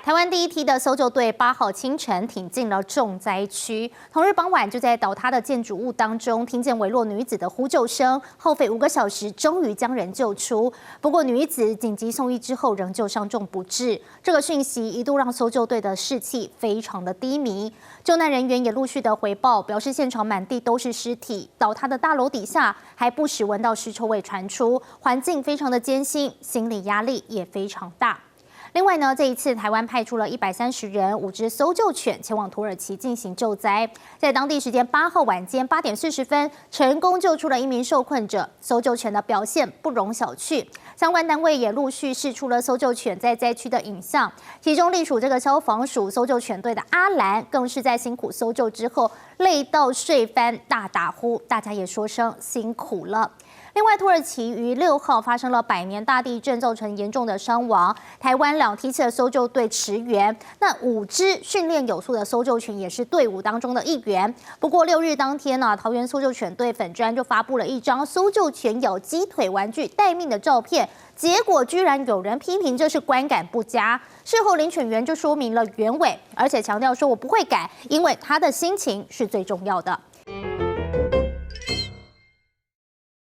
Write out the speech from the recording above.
台湾第一梯的搜救队8号清晨挺进了重灾区，同日傍晚就在倒塌的建筑物当中听见微弱女子的呼救声，耗费5个小时，终于将人救出。不过女子紧急送医之后仍旧伤重不治。这个讯息一度让搜救队的士气非常的低迷。救难人员也陆续的回报，表示现场满地都是尸体，倒塌的大楼底下还不时闻到尸臭味传出，环境非常的艰辛，心理压力也非常大。另外呢，这一次台湾派出了130人、5只搜救犬前往土耳其进行救灾，在当地时间8号晚间8点40分，成功救出了1名受困者。搜救犬的表现不容小觑，相关单位也陆续释出了搜救犬在灾区的影像，其中隶属这个消防署搜救犬队的阿兰，更是在辛苦搜救之后累到睡翻，大打呼，大家也说声辛苦了。另外，土耳其于6号发生了百年大地震，造成严重的伤亡。台湾2梯次的搜救队驰援，那5只训练有素的搜救犬也是队伍当中的一员。不过6日当天呢，桃园搜救犬队粉专就发布了一张搜救犬咬鸡腿玩具待命的照片，结果居然有人批评这是观感不佳。事后领犬员就说明了原委，而且强调说我不会改，因为他的心情是最重要的。